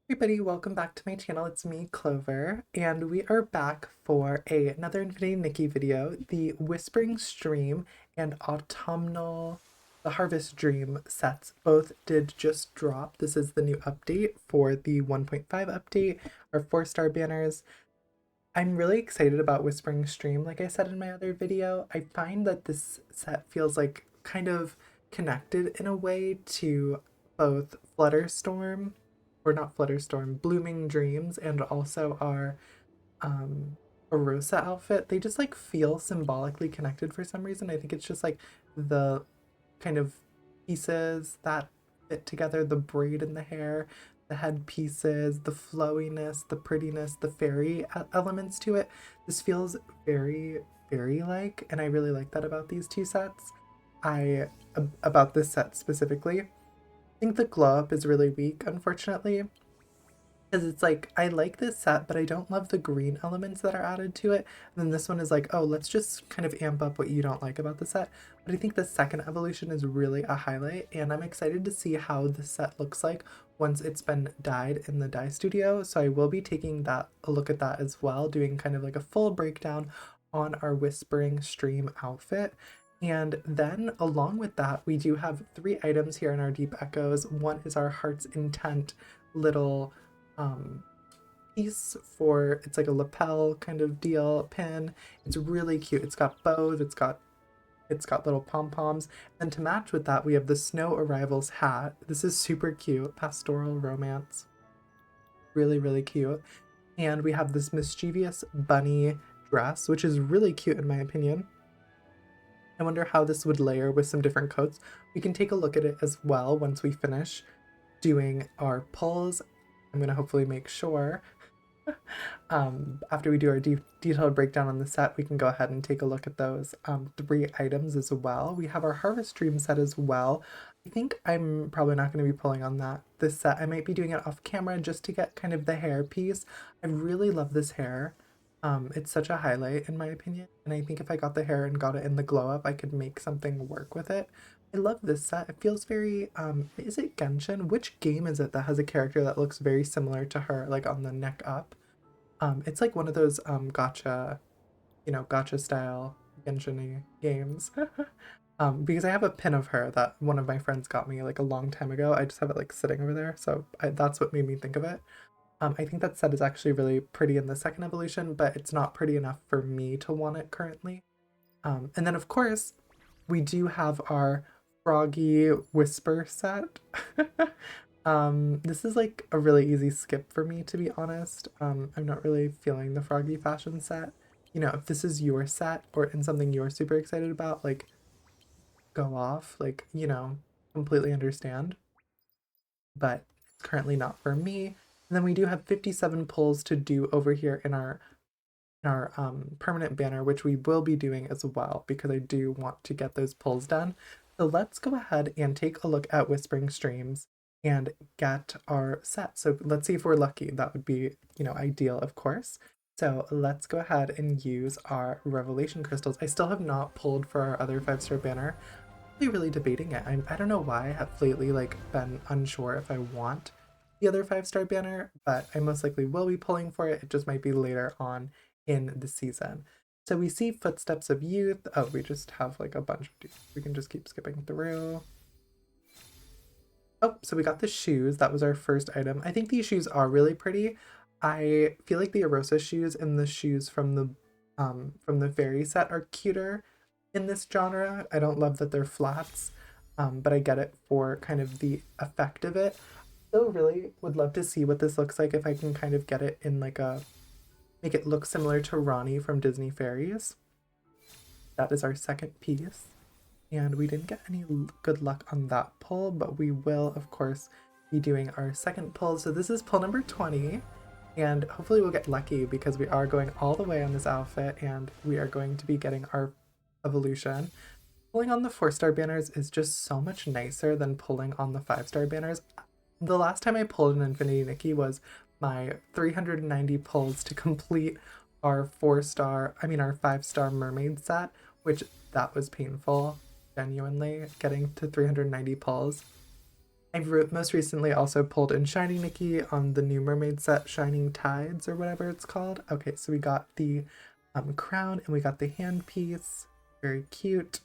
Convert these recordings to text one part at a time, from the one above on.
Everybody, welcome back to my channel. It's me, Clover, and we are back for another Infinity Nikki video. The Whispering Stream and the Harvest Dream sets both did just drop. This is the new update for the 1.5 update, our 4-star banners. I'm really excited about Whispering Stream, like I said in my other video. I find that this set feels like kind of connected in a way to both Flutterstorm, or not Flutterstorm, Blooming Dreams, and also our um Arosa outfit. They just like feel symbolically connected for some reason. I think it's just like the kind of pieces that fit together, the braid in the hair, the head pieces, the flowiness, the prettiness, the fairy elements to it. This feels very fairy-like, and I really like that about these two sets. About this set specifically, I think the glow up is really weak, unfortunately, because it's like I like this set, but I don't love the green elements that are added to it. And then this one is like, oh, let's just kind of amp up what you don't like about the set. But I think the second evolution is really a highlight, and I'm excited to see how the set looks like once it's been dyed in the dye studio. So I will be taking a look at that as well, doing kind of like a full breakdown on our Whispering Stream outfit. And then along with that, we do have 3 items here in our Deep Echoes. One is our Heart's Intent little um, piece for, it's like a lapel kind of deal pin. It's really cute. It's got bows, it's got little pom-poms. And to match with that, we have the Snow Arrivals hat. This is super cute, pastoral romance. Really, really cute. And we have this mischievous bunny dress, which is really cute in my opinion. I wonder how this would layer with some different coats. We can take a look at it as well once we finish doing our pulls. I'm going to hopefully make sure after we do our detailed breakdown on the set, we can go ahead and take a look at those 3 items as well. We have our Harvest Dream set as well. I think I'm probably not going to be pulling on this set. I might be doing it off camera just to get kind of the hair piece. I really love this hair. It's such a highlight in my opinion, and I think if I got the hair and got it in the glow up, I could make something work with it. I love this set. It feels very, is it Genshin? Which game is it that has a character that looks very similar to her, like on the neck up? It's like one of those gacha, gacha style Genshin games. Because I have a pin of her that one of my friends got me like a long time ago. I just have it like sitting over there, so that's what made me think of it. I think that set is actually really pretty in the second evolution, but it's not pretty enough for me to want it currently. And then of course, we do have our Froggy Whisper set. This is like a really easy skip for me, to be honest. I'm not really feeling the Froggy fashion set. You know, if this is your set or in something you're super excited about, like go off, like, completely understand. But it's currently not for me. And then we do have 57 pulls to do over here in our permanent banner, which we will be doing as well because I do want to get those pulls done. So let's go ahead and take a look at Whispering Streams and get our set. So let's see if we're lucky. That would be, ideal, of course. So let's go ahead and use our Revelation Crystals. I still have not pulled for our other 5-star banner. I'm really debating it. I don't know why I have lately like been unsure if I want the other 5-star banner, but I most likely will be pulling for it. It just might be later on in the season. So we see Footsteps of Youth. Oh, we just have like a bunch of we can just keep skipping through. Oh, so we got the shoes. That was our first item. I think these shoes are really pretty. I feel like the Arosa shoes and the shoes from the fairy set are cuter in this genre. I don't love that they're flats, but I get it for kind of the effect of it. Still really would love to see what this looks like if I can kind of get it in like make it look similar to Ronnie from Disney Fairies. That is our second piece. And we didn't get any good luck on that pull, but we will, of course, be doing our second pull. So this is pull number 20, and hopefully we'll get lucky because we are going all the way on this outfit and we are going to be getting our evolution. Pulling on the 4-star banners is just so much nicer than pulling on the 5-star banners. The last time I pulled an Infinity Nikki was my 390 pulls to complete our 5-star mermaid set, which that was painful, genuinely, getting to 390 pulls. most recently also pulled in Shiny Nikki on the new mermaid set, Shining Tides or whatever it's called. Okay, so we got the crown and we got the handpiece. Very cute.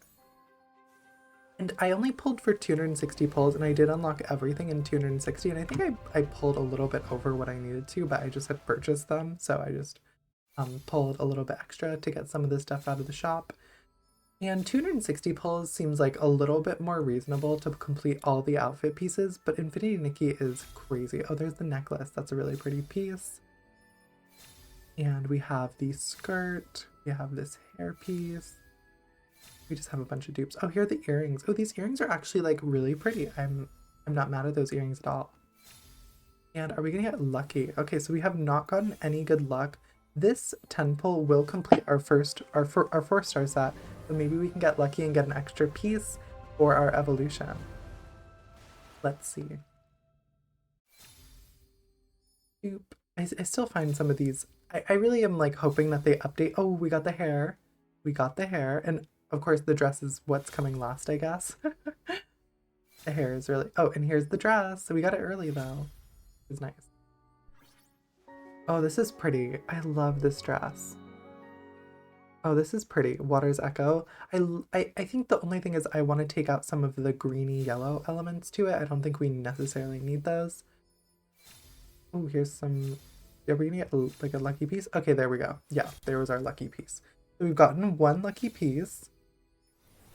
And I only pulled for 260 pulls, and I did unlock everything in 260, and I think I pulled a little bit over what I needed to, but I just had purchased them, so I just pulled a little bit extra to get some of the stuff out of the shop. And 260 pulls seems like a little bit more reasonable to complete all the outfit pieces, but Infinity Nikki is crazy. Oh, there's the necklace. That's a really pretty piece. And we have the skirt. We have this hairpiece. We just have a bunch of dupes. Oh, here are the earrings. Oh, these earrings are actually like really pretty. I'm not mad at those earrings at all. And are we gonna get lucky? Okay, so we have not gotten any good luck. This 10 pull will complete our 4-star set, so maybe we can get lucky and get an extra piece for our evolution. Let's see. Dupe. I still find some of these. I really am like hoping that they update. Oh, we got the hair. We got the hair, and of course the dress is what's coming last, I guess. The hair is really... Oh, and here's the dress. So we got it early though. It's nice. Oh, this is pretty. I love this dress. Oh, this is pretty. Water's Echo. I think the only thing is I want to take out some of the greeny yellow elements to it. I don't think we necessarily need those. Oh, here's some... Are we gonna get like a lucky piece? Okay, there we go. Yeah, there was our lucky piece. So we've gotten one lucky piece.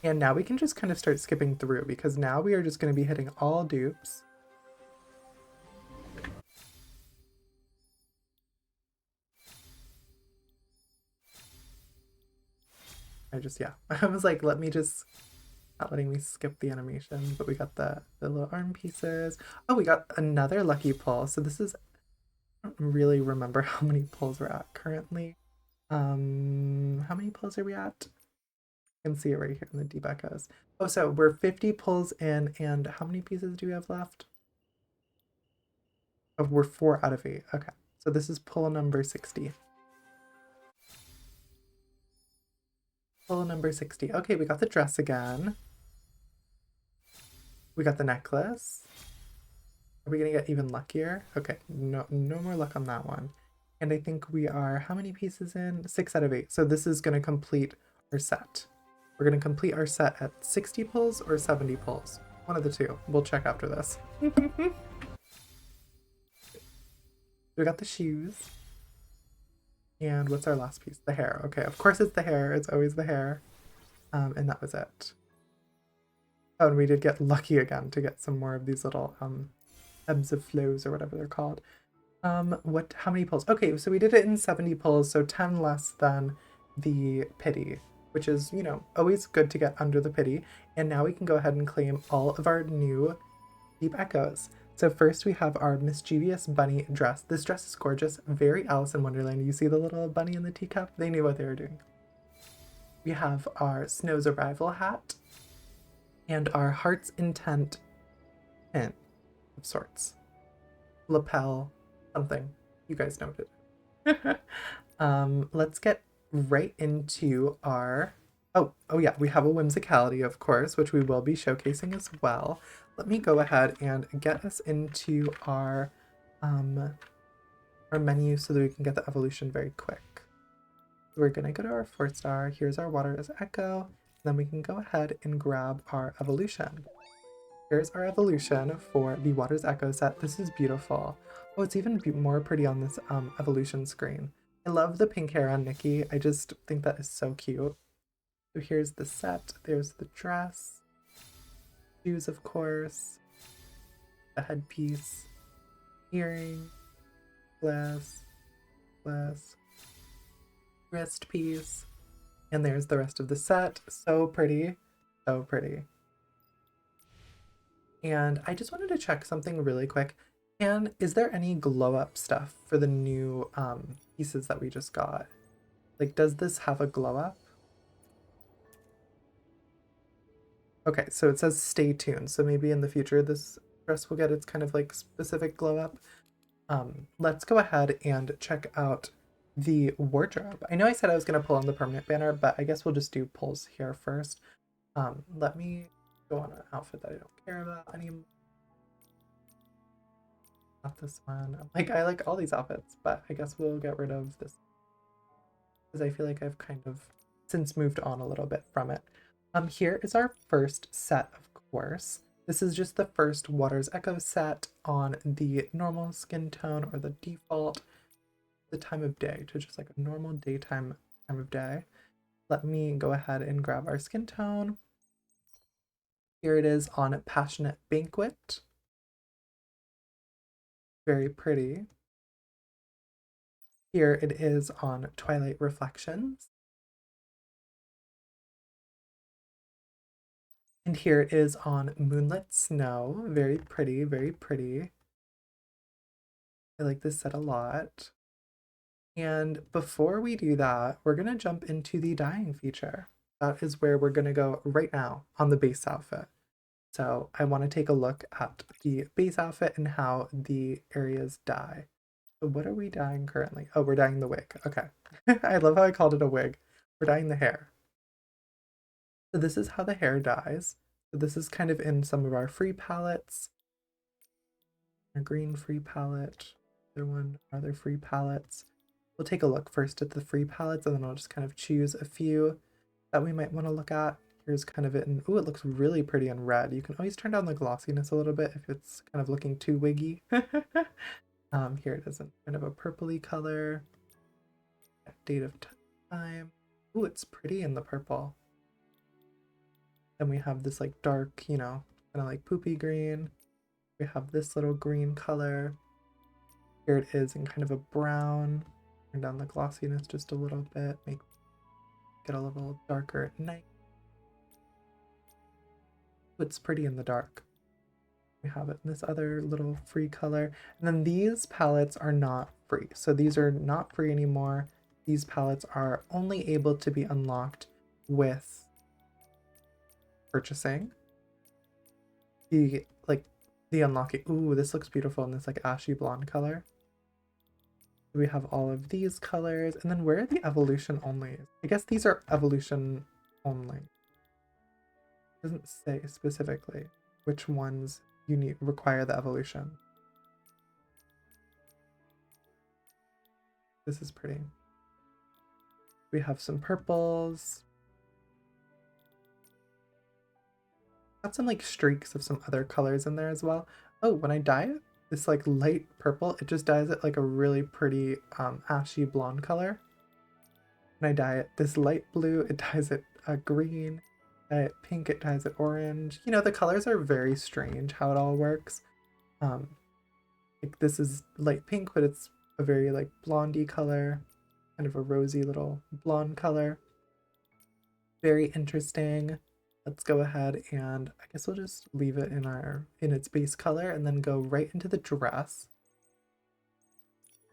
And now we can just kind of start skipping through because now we are just going to be hitting all dupes. I was like, let me just, not letting me skip the animation, but we got the little arm pieces. Oh, we got another lucky pull. So this is, I don't really remember how many pulls we're at currently. How many pulls are we at? You can see it right here in the deep echoes. Oh, so we're 50 pulls in, and how many pieces do we have left? Oh, we're 4 out of 8. Okay, so this is pull number 60. Pull number 60. Okay, we got the dress again. We got the necklace. Are we gonna get even luckier? Okay, no more luck on that one. And I think we are, how many pieces in? 6 out of 8. So this is gonna complete our set. We're gonna complete our set at 60 pulls or 70 pulls. One of the two. We'll check after this. We got the shoes. And what's our last piece? The hair. Okay, of course it's the hair. It's always the hair. And that was it. Oh, and we did get lucky again to get some more of these little ebbs of flows or whatever they're called. How many pulls? Okay, so we did it in 70 pulls, so 10 less than the pity, which is, you know, always good to get under the pity. And now we can go ahead and claim all of our new deep echoes. So first we have our mischievous bunny dress. This dress is gorgeous, very Alice in Wonderland. You see the little bunny in the teacup? They knew what they were doing. We have our Snow's Arrival hat and our Heart's Intent pin of sorts. Lapel, something. You guys know it. Let's get right into our... Oh yeah, we have a whimsicality, of course, which we will be showcasing as well. Let me go ahead and get us into our menu so that we can get the evolution very quick. We're gonna go to our 4-star. Here's our Water's Echo. Then we can go ahead and grab our evolution. Here's our evolution for the Water's Echo set. This is beautiful. Oh, it's even more pretty on this evolution screen. I love the pink hair on Nikki. I just think that is so cute. So here's the set. There's the dress. Shoes, of course. The headpiece. Earring. Glass. Wrist piece. And there's the rest of the set. So pretty. So pretty. And I just wanted to check something really quick. And is there any glow up stuff for the new pieces that we just got? Like, does this have a glow up? Okay, so it says stay tuned. So maybe in the future this dress will get its kind of like specific glow up. Let's go ahead and check out the wardrobe. I know I said I was going to pull on the permanent banner, but I guess we'll just do pulls here first. Let me go on an outfit that I don't care about anymore. Not this one. Like, I like all these outfits, but I guess we'll get rid of this because I feel like I've kind of since moved on a little bit from it. Here is our first set, of course. This is just the first Waters Echo set on the normal skin tone or the default, the time of day to just like a normal daytime time of day. Let me go ahead and grab our skin tone. Here it is on Passionate Banquet. Very pretty. Here it is on Twilight Reflections. And here it is on Moonlit Snow. Very pretty, very pretty. I like this set a lot. And before we do that, we're going to jump into the dyeing feature. That is where we're going to go right now on the base outfit. So I want to take a look at the base outfit and how the areas dye. So what are we dyeing currently? Oh, we're dyeing the wig. Okay. I love how I called it a wig. We're dyeing the hair. So this is how the hair dyes. So this is kind of in some of our free palettes. A green free palette. Other one, other free palettes. We'll take a look first at the free palettes and then I'll just kind of choose a few that we might want to look at. Here's kind of it in, ooh, it looks really pretty in red. You can always turn down the glossiness a little bit if it's kind of looking too wiggy. Here it is in kind of a purpley color. Date of time. Ooh, it's pretty in the purple. Then we have this like dark, you know, kind of like poopy green. We have this little green color. Here it is in kind of a brown. Turn down the glossiness just a little bit, get a little darker at night. It's pretty in the dark. We have it in this other little free color. And then these palettes are not free. So these are not free anymore. These palettes are only able to be unlocked with purchasing. The unlocking. Ooh, this looks beautiful in this like ashy blonde color. We have all of these colors. And then where are the evolution only? I guess these are evolution only. It doesn't say specifically which ones you require the evolution. This is pretty. We have some purples. Got some like streaks of some other colors in there as well. Oh, when I dye it, this like light purple, it just dyes it like a really pretty ashy blonde color. When I dye it this light blue, it dyes it green. Dye it pink, it dyes it orange. You know, the colors are very strange how it all works. Like this is light pink, but it's a very like blondie color, kind of a rosy little blonde color. Very interesting. Let's go ahead and I guess we'll just leave it in its base color and then go right into the dress.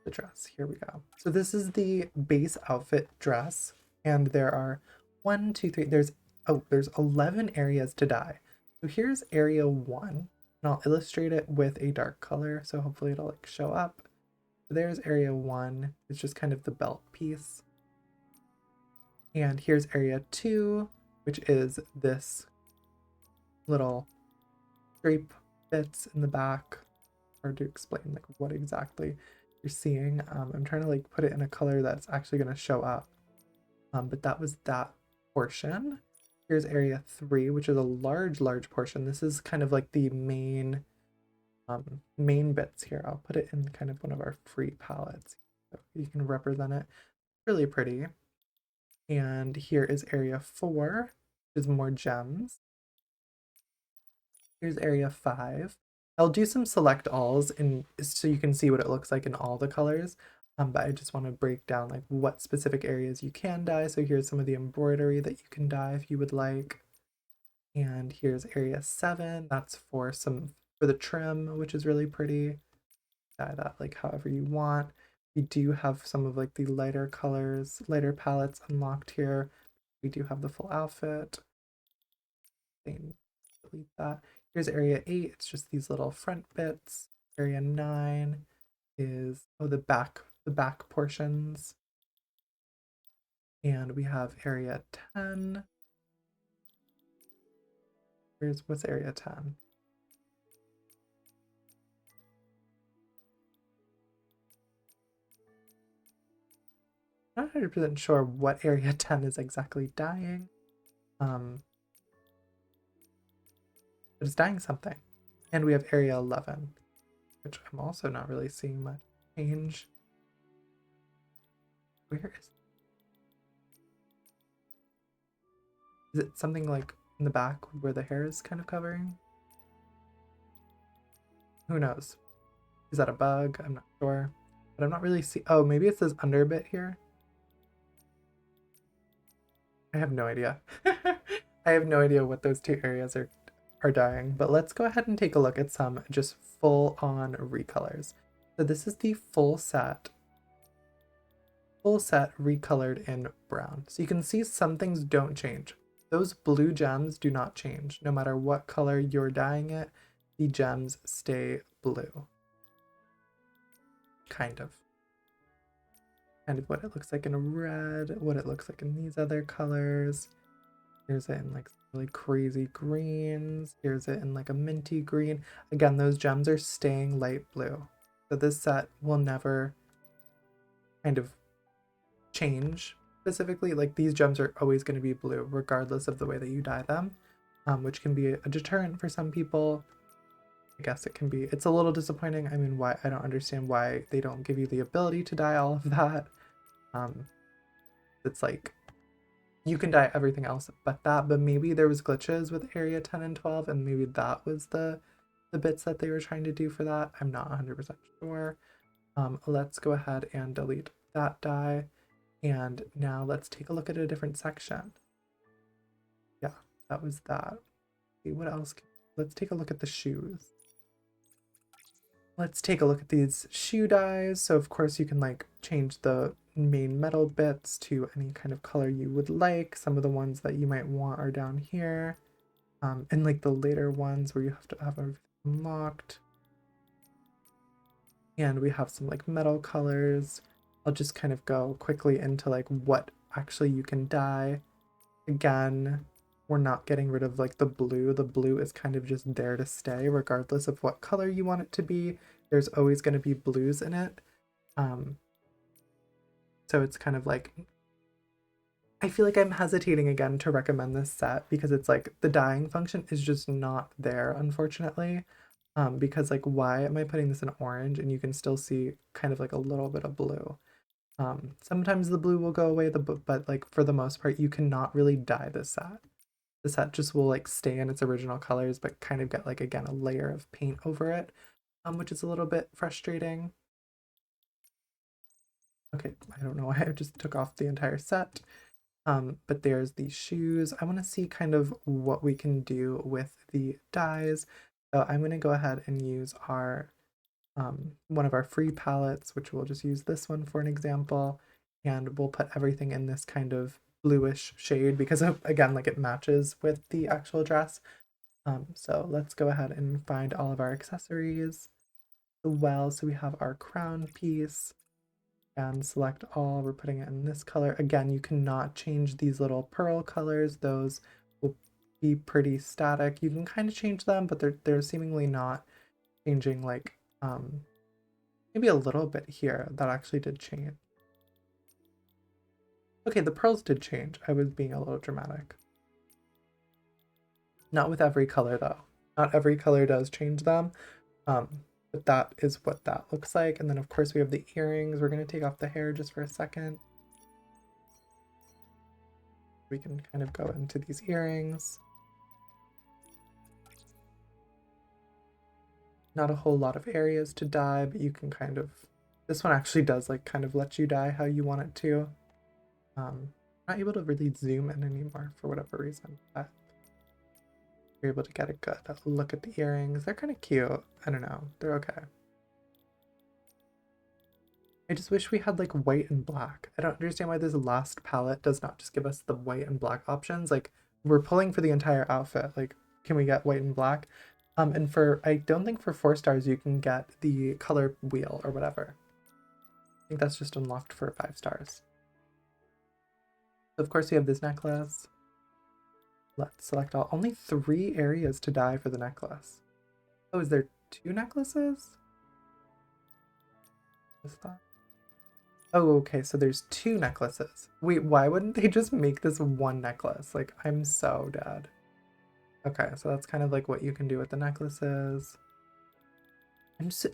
The dress, here we go. So this is the base outfit dress, and there are 1, 2, 3, there's 11 areas to dye. So here's area 1, and I'll illustrate it with a dark color, so hopefully it'll like show up. So there's area 1, it's just kind of the belt piece. And here's area 2, which is this little drape bits in the back. Hard to explain like what exactly you're seeing. I'm trying to like put it in a color that's actually going to show up. But that was that portion. Here's area 3, which is a large portion. This is kind of like the main bits here. I'll put it in kind of one of our free palettes so you can represent it. Really pretty. And here is area 4, which is more gems. Here's area 5. I'll do some select alls so you can see what it looks like in all the colors. But I just want to break down like what specific areas you can dye. So here's some of the embroidery that you can dye if you would like. And here's area 7. That's for the trim, which is really pretty. Dye that like however you want. We do have some of like the lighter colors, lighter palettes unlocked here. We do have the full outfit. Delete that. Here's area 8. It's just these little front bits. Area 9 is the back portions. And we have area 10. What's area 10? not 100% sure what area 10 is exactly dying. But it's dying something. And we have area 11, which I'm also not really seeing much change. Where is it something like in the back where the hair is kind of covering? Who knows? Is that a bug? I'm not sure. But I'm not really see. Oh, maybe it says under bit here. I have no idea. I have no idea what those two areas are dying, but let's go ahead and take a look at some just full on recolors. So this is the full set recolored in brown. So you can see some things don't change. Those blue gems do not change. No matter what color you're dyeing it, the gems stay blue. Kind of what it looks like in red, what it looks like in these other colors. Here's it in like really crazy greens. Here's it in like a minty green. Again, those gems are staying light blue. So this set will never kind of change specifically. Like these gems are always going to be blue regardless of the way that you dye them, which can be a deterrent for some people. I guess it can be. It's a little disappointing. I mean, why? I don't understand why they don't give you the ability to dye all of that. It's like you can dye everything else but that, but maybe there was glitches with area 10 and 12 and maybe that was the bits that they were trying to do for that. I'm not 100% sure. Let's go ahead and delete that dye, and now let's take a look at a different section. Yeah, that was that. See what else. Let's take a look at the shoes. Let's take a look at these shoe dyes. So of course you can like change the main metal bits to any kind of color you would like. Some of the ones that you might want are down here. And like the later ones where you have to have everything unlocked. And we have some like metal colors. I'll just kind of go quickly into like what actually you can dye. Again, we're not getting rid of like the blue. The blue is kind of just there to stay regardless of what color you want it to be. There's always going to be blues in it. So it's kind of like, I feel like I'm hesitating again to recommend this set because it's like the dyeing function is just not there, unfortunately. Because like, why am I putting this in orange and you can still see kind of like a little bit of blue? Sometimes the blue will go away, but like for the most part, you cannot really dye this set. The set just will like stay in its original colors, but kind of get like, again, a layer of paint over it, which is a little bit frustrating. Okay, I don't know why I just took off the entire set. But there's the shoes. I want to see kind of what we can do with the dyes. So I'm going to go ahead and use our one of our free palettes, which we'll just use this one for an example, and we'll put everything in this kind of bluish shade because again, like it matches with the actual dress. So let's go ahead and find all of our accessories. Well, so we have our crown piece and select all. We're putting it in this color. Again, you cannot change these little pearl colors. Those will be pretty static. You can kind of change them, but they're seemingly not changing like maybe a little bit here. That actually did change. Okay, the pearls did change. I was being a little dramatic. Not with every color though. Not every color does change them. But that is what that looks like. And then of course we have the earrings. We're going to take off the hair just for a second. We can kind of go into these earrings. Not a whole lot of areas to dye, but you can kind of, this one actually does like kind of let you dye how you want it to. Not able to really zoom in anymore for whatever reason, but you're able to get a good look at the earrings. They're kind of cute. I don't know. They're okay. I just wish we had like white and black. I don't understand why this last palette does not just give us the white and black options. Like we're pulling for the entire outfit. Like, can we get white and black? And for, I don't think for 4 stars you can get the color wheel or whatever. I think that's just unlocked for 5 stars. So of course we have this necklace. Let's select all. Only 3 areas to dye for the necklace. Oh, is there 2 necklaces? Is that? Oh, okay, so there's two necklaces. Wait, why wouldn't they just make this one necklace? Like, I'm so dead. Okay, so that's kind of like what you can do with the necklaces.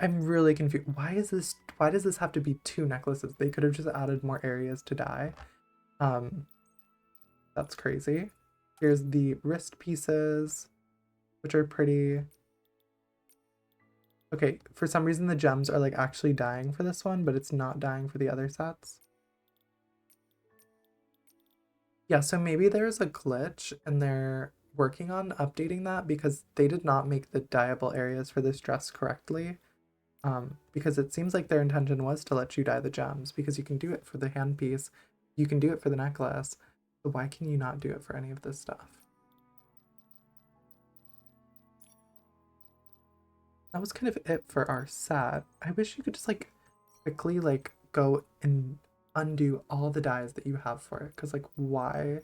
I'm really confused. Why does this have to be two necklaces? They could have just added more areas to dye. Um, that's crazy. Here's the wrist pieces, which are pretty. Okay, for some reason the gems are like actually dying for this one, but it's not dying for the other sets. Yeah, so maybe there's a glitch and they're working on updating that because they did not make the dyeable areas for this dress correctly. Because it seems like their intention was to let you dye the gems because you can do it for the handpiece, you can do it for the necklace. So why can you not do it for any of this stuff? That was kind of it for our set. I wish you could just like quickly like go and undo all the dyes that you have for it. Because like why?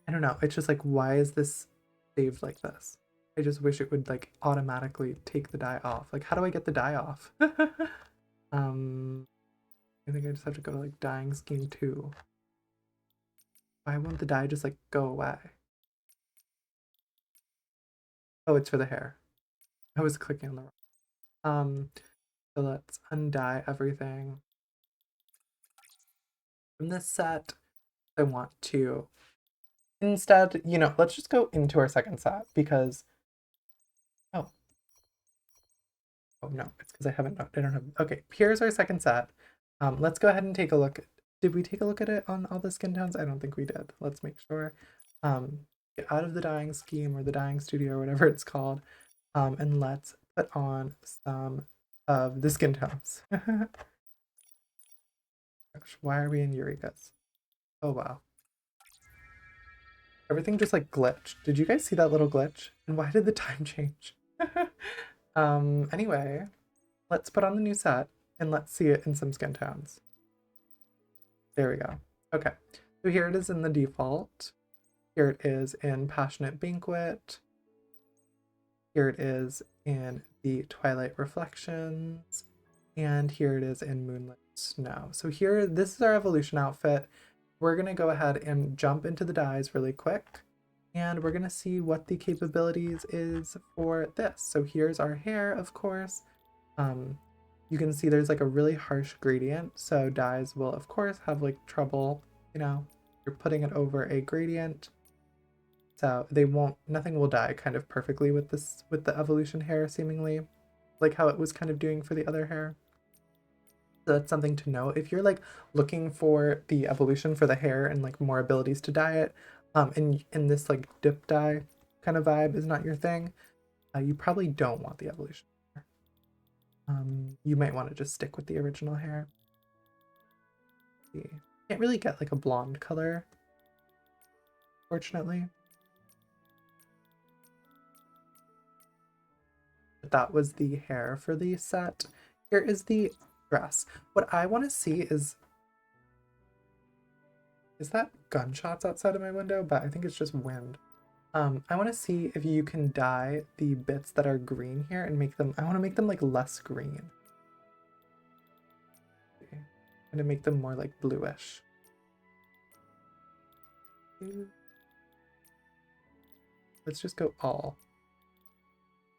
I don't know. It's just like why is this saved like this? I just wish it would like automatically take the dye off. Like how do I get the dye off? um I think I just have to go to like dyeing scheme 2. Why won't the dye just like go away? Oh, it's for the hair. I was clicking on the wrong. So let's undye everything. From this set, I want to instead, let's just go into our second set because oh, oh no, it's because I don't have okay, here's our second set. Let's go ahead and take a look. Did we take a look at it on all the skin tones? I don't think we did. Let's make sure. Um, get out of the dyeing scheme or the dyeing studio or whatever it's called. And let's put on some of the skin tones. Gosh, why are we in Eureka's? Oh wow. Everything just like glitched. Did you guys see that little glitch? And why did the time change? Anyway, let's put on the new set and let's see it in some skin tones. There we go. Okay, so here it is in the default. Here it is in Passionate Banquet. Here it is in the Twilight Reflections. And here it is in Moonlit Snow. So here, this is our evolution outfit. We're gonna go ahead and jump into the dyes really quick. And we're gonna see what the capabilities is for this. So here's our hair, of course. You can see there's like a really harsh gradient. So dyes will of course have like trouble, you're putting it over a gradient. So nothing will dye kind of perfectly with the evolution hair seemingly, like how it was kind of doing for the other hair. So that's something to know. If you're like looking for the evolution for the hair and like more abilities to dye it, and in this like dip dye kind of vibe is not your thing, you probably don't want the evolution. You might want to just stick with the original hair. Can't really get like a blonde color, fortunately. But that was the hair for the set. Here is the dress. What I want to see is that gunshots outside of my window? But I think it's just wind. I want to see if you can dye the bits that are green here and I want to make them like less green. Okay. I'm gonna make them more like bluish. Let's just go all.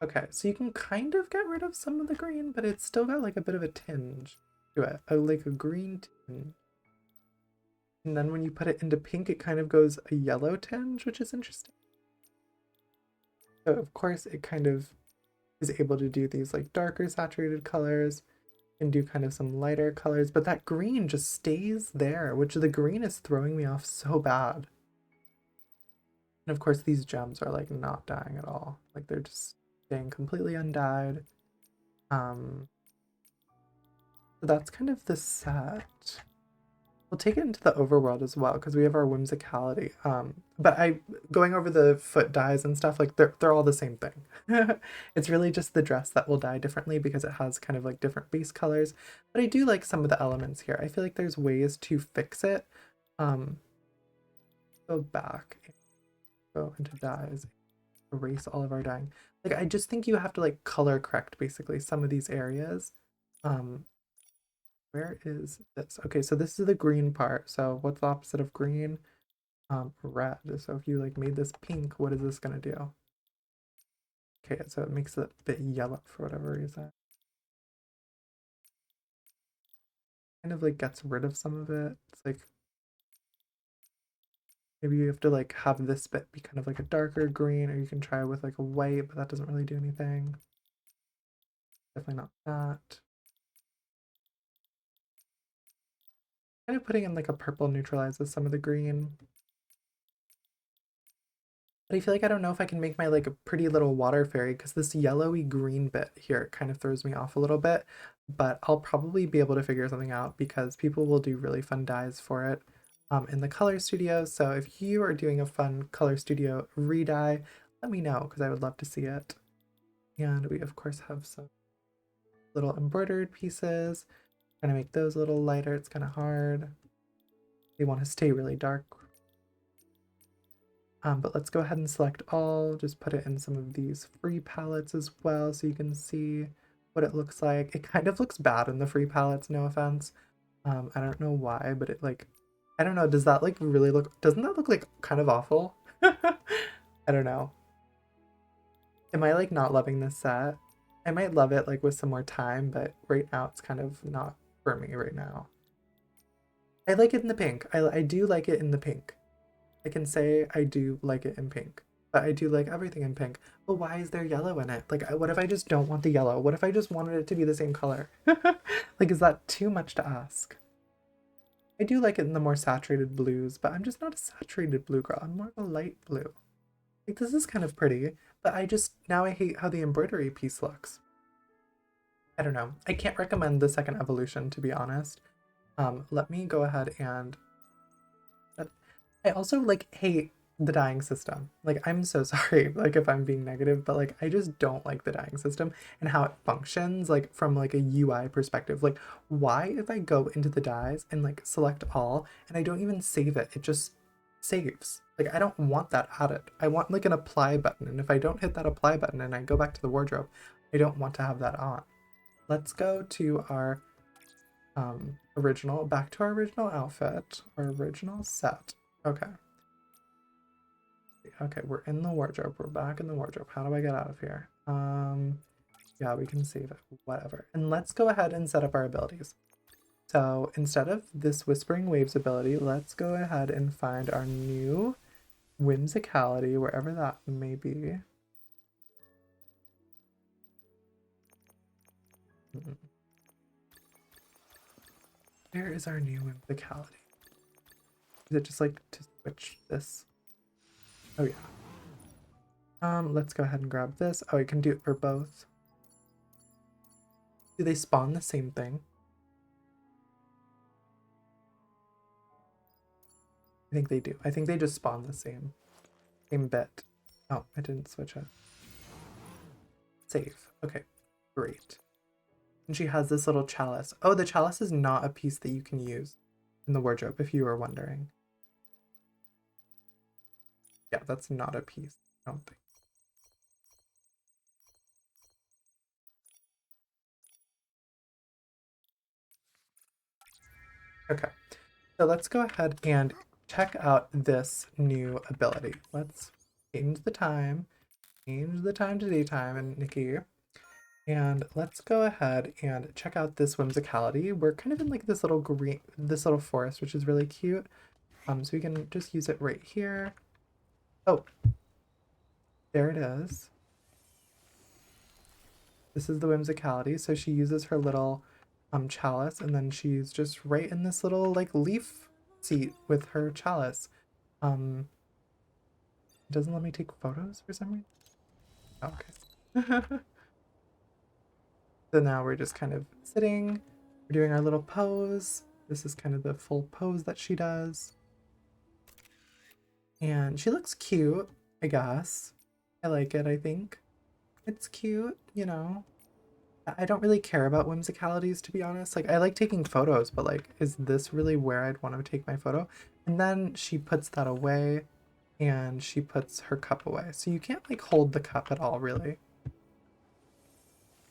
Okay, so you can kind of get rid of some of the green, but it's still got like a bit of a tinge to it, like a green tinge. And then when you put it into pink, it kind of goes a yellow tinge, which is interesting. So of course it kind of is able to do these like darker saturated colors and do kind of some lighter colors, but that green just stays there, which the green is throwing me off so bad. And of course these gems are like not dying at all. Like they're just staying completely undyed. So that's kind of the set. We'll take it into the overworld as well because we have our whimsicality. But going over the foot dyes and stuff, like they're all the same thing. It's really just the dress that will dye differently because it has kind of like different base colors. But I do like some of the elements here. I feel like there's ways to fix it. Go back, go into dyes, erase all of our dyeing. Like I just think you have to like color correct basically some of these areas. Where is this? Okay, so this is the green part. So what's the opposite of green? Red. So if you like made this pink, what is this gonna do? Okay, so it makes it a bit yellow for whatever reason. Kind of like gets rid of some of it. It's like maybe you have to like have this bit be kind of like a darker green, or you can try with like a white, but that doesn't really do anything. Definitely not that. Kind of putting in like a purple neutralizes some of the green. But I feel like I don't know if I can make my like a pretty little water fairy because this yellowy green bit here kind of throws me off a little bit. But I'll probably be able to figure something out because people will do really fun dyes for it in the color studio. So if you are doing a fun color studio re-dye, let me know because I would love to see it. And we of course have some little embroidered pieces. I'm gonna make those a little lighter. It's kind of hard. They want to stay really dark. But let's go ahead and select all, just put it in some of these free palettes as well so you can see what it looks like. It kind of looks bad in the free palettes, no offense. I don't know why, but it like, I don't know, does that like really look, doesn't that look like kind of awful? I don't know. Am I like not loving this set? I might love it like with some more time, but right now it's kind of not for me right now. I like it in the pink. I do like it in the pink. I can say I do like it in pink, but I do like everything in pink. But why is there yellow in it? Like, what if I just don't want the yellow? What if I just wanted it to be the same color? Like, is that too much to ask? I do like it in the more saturated blues, but I'm just not a saturated blue girl. I'm more of a light blue. Like, this is kind of pretty, but now I hate how the embroidery piece looks. I don't know. I can't recommend the second evolution, to be honest. Let me go ahead and I also like hate the dyeing system. Like I'm so sorry like if I'm being negative, but like I just don't like the dyeing system and how it functions like from like a UI perspective. Like why if I go into the dyes and like select all and I don't even save it, it just saves. Like I don't want that added. I want like an apply button, and if I don't hit that apply button and I go back to the wardrobe, I don't want to have that on. Let's go to our back to our original outfit, our original set. Okay. Okay, we're in the wardrobe. We're back in the wardrobe. How do I get out of here? Yeah, we can save it. Whatever. And let's go ahead and set up our abilities. So instead of this Whispering Waves ability, let's go ahead and find our new Whimsicality, wherever that may be. Where is our new Whimsicality? Is it just like to switch this? Oh yeah. Let's go ahead and grab this. Oh, I can do it for both. Do they spawn the same thing? I think they do. I think they just spawn the same bit. Oh, I didn't switch it. Save. Okay, great. And she has this little chalice. Oh, the chalice is not a piece that you can use in the wardrobe, if you were wondering. Yeah, that's not a piece, I don't think. Okay, so let's go ahead and check out this new ability. Let's change the time to daytime in Nikki. And let's go ahead and check out this whimsicality. We're kind of in like this little forest, which is really cute. So we can just use it right here. Oh, there it is. This is the whimsicality. So she uses her little chalice, and then she's just right in this little like leaf seat with her chalice. It doesn't let me take photos for some reason. Oh, okay. So now we're just kind of sitting, we're doing our little pose. This is kind of the full pose that she does. And she looks cute, I guess. I like it, I think. It's cute, you know. I don't really care about whimsicalities, to be honest. Like, I like taking photos, but like, is this really where I'd want to take my photo? And then she puts that away and she puts her cup away. So you can't like hold the cup at all, really.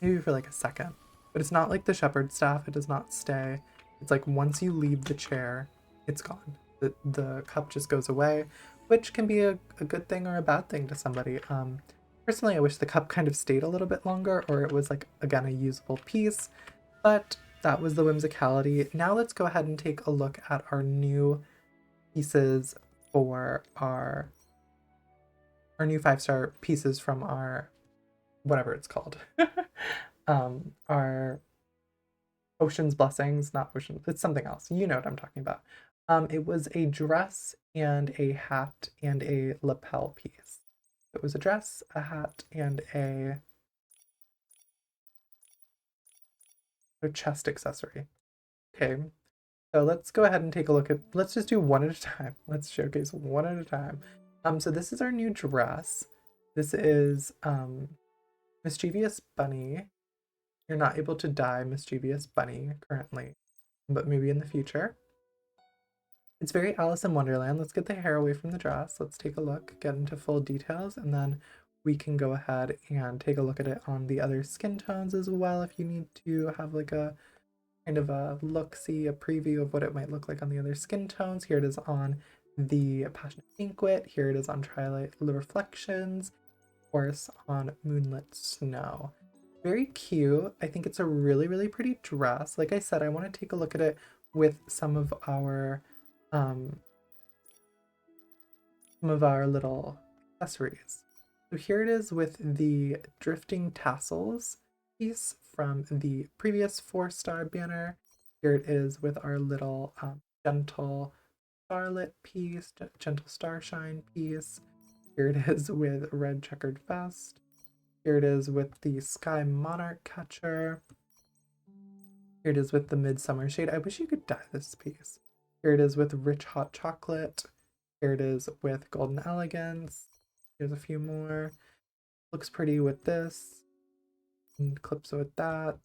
Maybe for like a second. But it's not like the shepherd staff. It does not stay. It's like once you leave the chair, it's gone. The cup just goes away, which can be a good thing or a bad thing to somebody. Personally, I wish the cup kind of stayed a little bit longer, or it was like, again, a usable piece, but that was the whimsicality. Now let's go ahead and take a look at our new pieces for our new 5-star pieces from our whatever it's called. Our Ocean's Blessings, not Ocean, it's something else. You know what I'm talking about. It was a dress and a hat and a lapel piece. It was a dress, a hat, and a chest accessory. Okay, so let's go ahead and take a look at, let's just do one at a time. Let's showcase one at a time. So this is our new dress. This is Mischievous Bunny. You're not able to dye Mischievous Bunny currently, but maybe in the future. It's very Alice in Wonderland. Let's get the hair away from the dress. Let's take a look, get into full details, and then we can go ahead and take a look at it on the other skin tones as well if you need to have like a kind of a look-see, a preview of what it might look like on the other skin tones. Here it is on the Passionate Banquet. Here it is on Twilight Reflections. Of course, on Moonlit Snow. Very cute. I think it's a really, really pretty dress. Like I said, I want to take a look at it with some of our little accessories. So here it is with the drifting tassels piece from the previous 4-star banner. Here it is with our little gentle starlit piece, gentle starshine piece. Here it is with red checkered vest. Here it is with the sky monarch catcher. Here it is with the midsummer shade. I wish you could dye this piece. Here it is with rich hot chocolate. Here it is with golden elegance. Here's a few more. Looks pretty with this. And clips with that.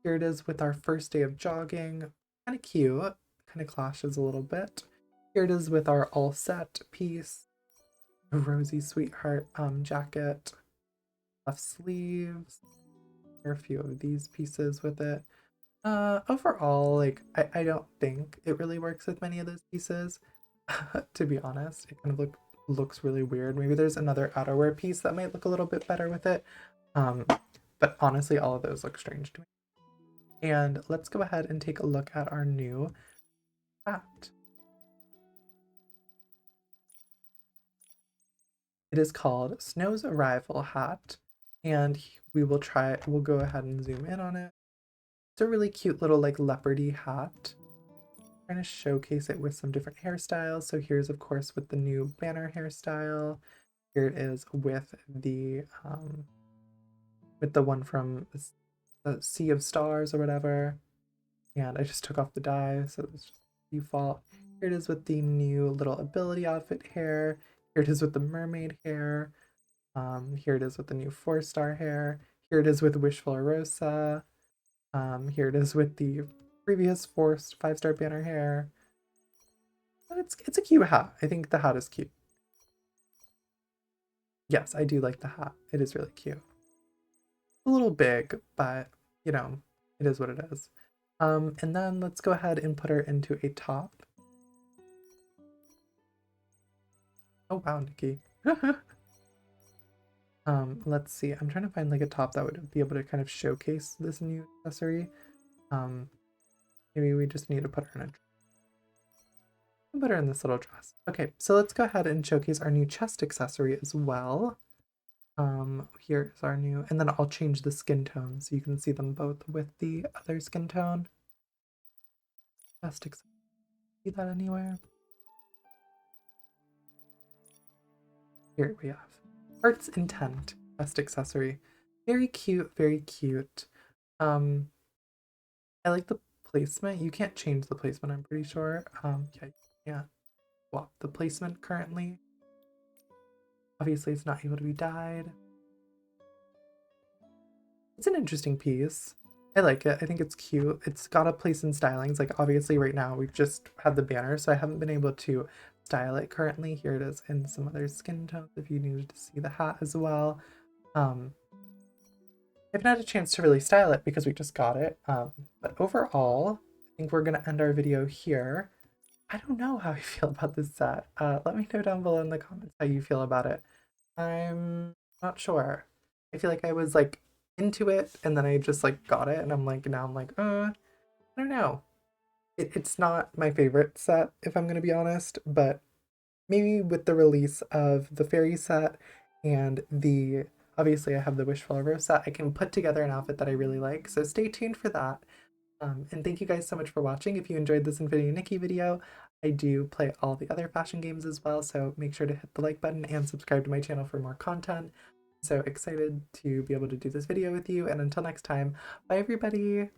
Here it is with our first day of jogging. Kind of cute. Kind of clashes a little bit. Here it is with our all set piece. A rosy sweetheart jacket. Puff sleeves. There are a few of these pieces with it. Overall, like, I don't think it really works with many of those pieces. To be honest, it kind of looks really weird. Maybe there's another outerwear piece that might look a little bit better with it. But honestly, all of those look strange to me. And let's go ahead and take a look at our new hat. It is called Snow's Arrival Hat, and we'll go ahead and zoom in on it. It's a really cute little like leopardy hat. Trying to showcase it with some different hairstyles. So here's of course with the new banner hairstyle. Here it is with the one from the Sea of Stars or whatever. And I just took off the dye, so it's just default. Here it is with the new little ability outfit hair. Here it is with the mermaid hair. Here it is with the new 4-star hair. Here it is with Wishful Rosa. Here it is with the previous 5-star banner hair. But it's a cute hat. I think the hat is cute. Yes, I do like the hat. It is really cute. A little big, but you know, it is what it is. And then let's go ahead and put her into a top. Oh wow, Nikki. Let's see. I'm trying to find like a top that would be able to kind of showcase this new accessory. Maybe we just need to put her in this little dress. Okay, so let's go ahead and showcase our new chest accessory as well. Here's our new, and then I'll change the skin tone so you can see them both with the other skin tone. Chest accessory. See that anywhere? Here we have Heart's Intent chest accessory. Very cute, very cute. I like the placement. You can't change the placement, I'm pretty sure. Yeah, yeah. Swap the placement currently. Obviously, it's not able to be dyed. It's an interesting piece. I like it. I think it's cute. It's got a place in stylings. Like, obviously, right now, we've just had the banner, so I haven't been able to style it currently. Here it is in some other skin tones if you needed to see the hat as well. I haven't had a chance to really style it because we just got it. But overall, I think we're gonna end our video here. I don't know how I feel about this set. Let me know down below in the comments how you feel about it. I'm not sure. I feel like I was like into it and then I just like got it and now I'm like, I don't know. It's not my favorite set if I'm gonna be honest, but maybe with the release of the fairy set and the obviously I have the Wishful Rose set, I can put together an outfit that I really like. So stay tuned for that. And thank you guys so much for watching. If you enjoyed this Infinity Nikki video, I do play all the other fashion games as well, so make sure to hit the like button and subscribe to my channel for more content. So excited to be able to do this video with you, and until next time, bye everybody!